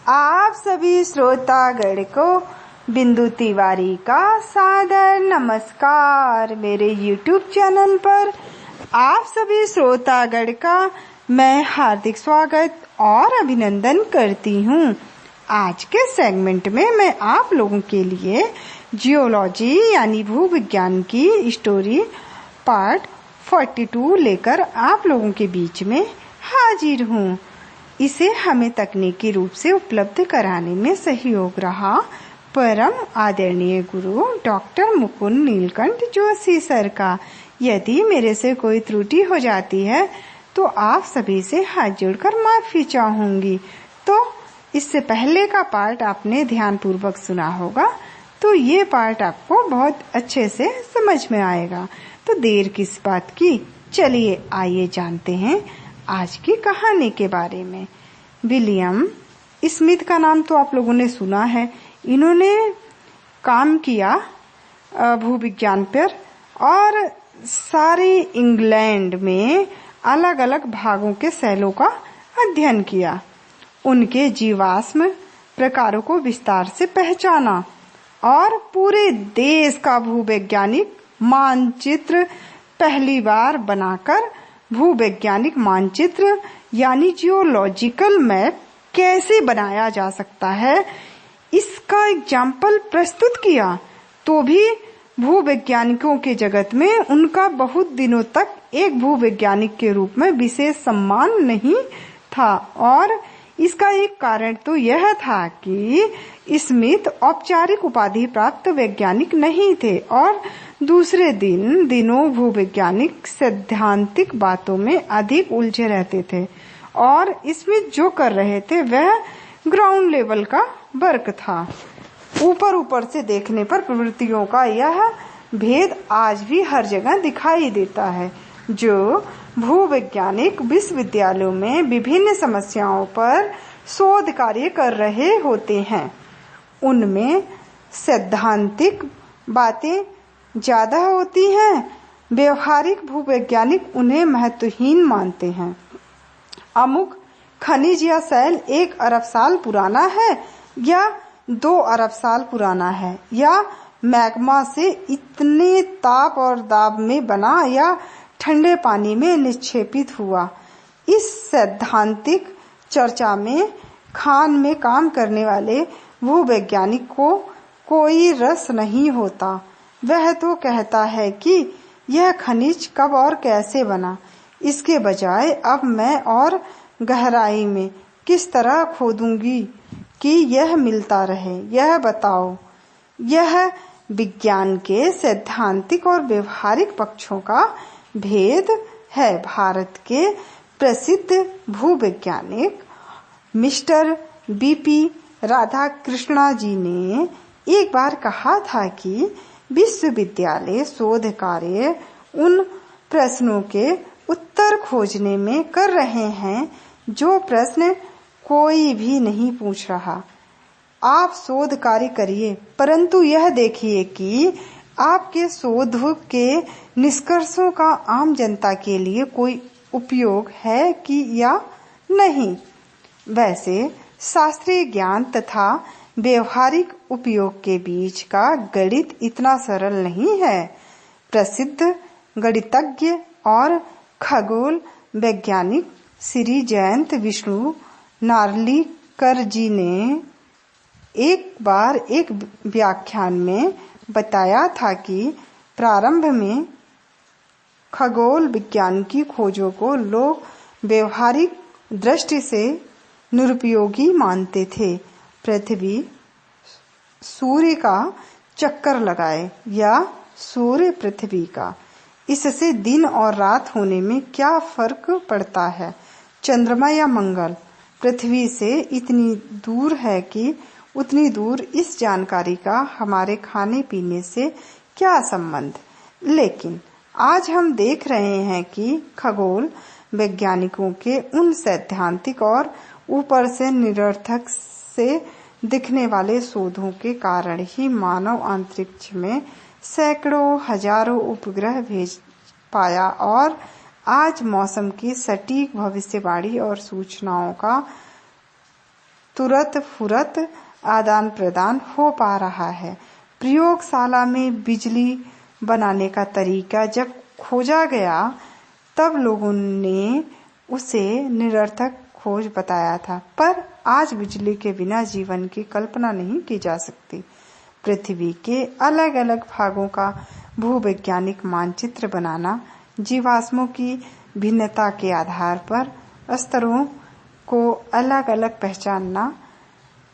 आप सभी श्रोतागण को बिंदु तिवारी का सादर नमस्कार। मेरे YouTube चैनल पर आप सभी श्रोतागण का मैं हार्दिक स्वागत और अभिनंदन करती हूँ। आज के सेगमेंट में मैं आप लोगों के लिए जियोलॉजी यानी भूविज्ञान की स्टोरी पार्ट 42 लेकर आप लोगों के बीच में हाजिर हूँ। इसे हमें तकनीकी रूप से उपलब्ध कराने में सहयोग रहा परम आदरणीय गुरु डॉक्टर मुकुंद नीलकंठ जोशी सर का। यदि मेरे से कोई त्रुटि हो जाती है तो आप सभी से हाथ जोड़कर माफी चाहूंगी। तो इससे पहले का पार्ट आपने ध्यानपूर्वक सुना होगा तो ये पार्ट आपको बहुत अच्छे से समझ में आएगा। तो देर किस बात की, चलिए आइए जानते हैं आज की कहानी के बारे में। विलियम स्मिथ का नाम तो आप लोगों ने सुना है। इन्होंने काम किया भूविज्ञान पर और सारे इंग्लैंड में अलग अलग भागों के सेलों का अध्ययन किया। उनके जीवाश्म प्रकारों को विस्तार से पहचाना और पूरे देश का भूवैज्ञानिक मानचित्र पहली बार बनाकर भूवैज्ञानिक मानचित्र यानी जियोलॉजिकल मैप कैसे बनाया जा सकता है इसका एग्जाम्पल प्रस्तुत किया। तो भी भूवैज्ञानिकों के जगत में उनका बहुत दिनों तक एक भूवैज्ञानिक के रूप में विशेष सम्मान नहीं था और इसका एक कारण तो यह था कि स्मिथ औपचारिक उपाधि प्राप्त वैज्ञानिक नहीं थे और दूसरे दिनों भूवैज्ञानिक सैद्धांतिक बातों में अधिक उलझे रहते थे और स्मिथ जो कर रहे थे वह ग्राउंड लेवल का वर्क था। ऊपर से देखने पर प्रवृत्तियों का यह भेद आज भी हर जगह दिखाई देता है। जो भूवैज्ञानिक विश्वविद्यालयों में विभिन्न समस्याओं पर शोध कार्य कर रहे होते हैं उनमें सैद्धांतिक बातें ज्यादा होती हैं। व्यवहारिक भूवैज्ञानिक उन्हें महत्वहीन मानते हैं। अमुक खनिज या शैल 1 अरब साल पुराना है या 2 अरब साल पुराना है या मैग्मा से इतने ताप और दाब में बना या ठंडे पानी में निक्षेपित हुआ। इस सैद्धांतिक चर्चा में खान में काम करने वाले भूवैज्ञानिक को कोई रस नहीं होता। वह तो कहता है कि यह खनिज कब और कैसे बना। इसके बजाय अब मैं और गहराई में किस तरह खोदूंगी कि यह मिलता रहे, यह बताओ। यह विज्ञान के सैद्धांतिक और व्यवहारिक पक्षों का भेद है। भारत के प्रसिद्ध भूवैज्ञानिक मिस्टर बीपी राधाकृष्णा जी ने एक बार कहा था कि विश्वविद्यालय शोध कार्य उन प्रश्नों के उत्तर खोजने में कर रहे हैं जो प्रश्न कोई भी नहीं पूछ रहा। आप शोध कार्य करिए परंतु यह देखिए कि आपके शोध के निष्कर्षों का आम जनता के लिए कोई उपयोग है कि या नहीं। वैसे शास्त्रीय ज्ञान तथा व्यवहारिक उपयोग के बीच का गणित इतना सरल नहीं है। प्रसिद्ध गणितज्ञ और खगोल वैज्ञानिक श्री जयंत विष्णु नार्लिकर जी ने एक बार एक व्याख्यान में बताया था कि प्रारंभ में खगोल विज्ञान की खोजों को लोग व्यवहारिक दृष्टि से निरुपयोगी मानते थे। पृथ्वी सूर्य का चक्कर लगाए या सूर्य पृथ्वी का, इससे दिन और रात होने में क्या फर्क पड़ता है। चंद्रमा या मंगल पृथ्वी से इतनी दूर है कि उतनी दूर इस जानकारी का हमारे खाने पीने से क्या संबंध। लेकिन आज हम देख रहे हैं कि खगोल वैज्ञानिकों के उन सैद्धांतिक और ऊपर से निरर्थक से दिखने वाले शोधों के कारण ही मानव अंतरिक्ष में सैकड़ों हजारों उपग्रह भेज पाया और आज मौसम की सटीक भविष्यवाणी और सूचनाओं का तुरंत फुरत आदान प्रदान हो पा रहा है। प्रयोगशाला में बिजली बनाने का तरीका जब खोजा गया तब लोगों ने उसे निरर्थक खोज बताया था, पर आज बिजली के बिना जीवन की कल्पना नहीं की जा सकती। पृथ्वी के अलग अलग भागों का भूवैज्ञानिक मानचित्र बनाना, जीवाश्मों की भिन्नता के आधार पर स्तरों को अलग अलग पहचानना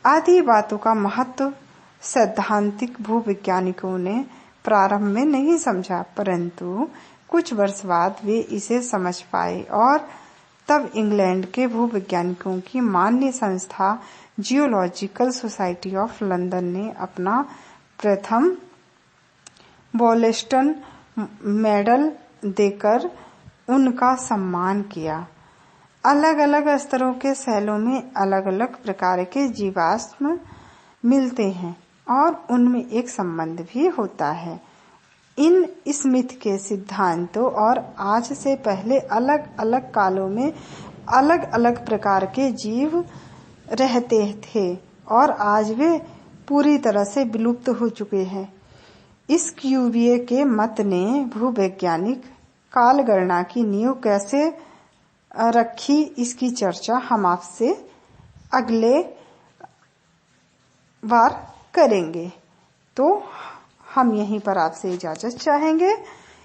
आदि बातों का महत्व सैद्धांतिक भूवैज्ञानिकों ने प्रारंभ में नहीं समझा, परंतु कुछ वर्ष बाद वे इसे समझ पाए और तब इंग्लैंड के भूवैज्ञानिकों की मान्य संस्था जियोलॉजिकल सोसाइटी ऑफ लंदन ने अपना प्रथम वॉलेस्टन मेडल देकर उनका सम्मान किया। अलग अलग स्तरों के सेलों में अलग अलग प्रकार के जीवाश्म मिलते हैं और उनमें एक संबंध भी होता है। इन स्मिथ के सिद्धांतों और आज से पहले अलग अलग कालों में अलग अलग प्रकार के जीव रहते थे और आज वे पूरी तरह से विलुप्त हो चुके हैं। इस क्यूविए के मत ने भूवैज्ञानिक कालगणना की नींव कैसे रखी, इसकी चर्चा हम आपसे अगले बार करेंगे। तो हम यहीं पर आपसे इजाजत चाहेंगे।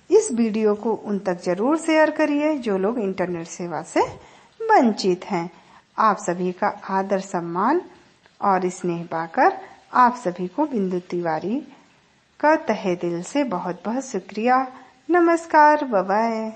इस वीडियो को उन तक जरूर शेयर करिए जो लोग इंटरनेट सेवा से वंचित हैं। आप सभी का आदर सम्मान और स्नेह पाकर आप सभी को बिंदु तिवारी का तहे दिल से बहुत बहुत शुक्रिया। नमस्कार, बाय बाय।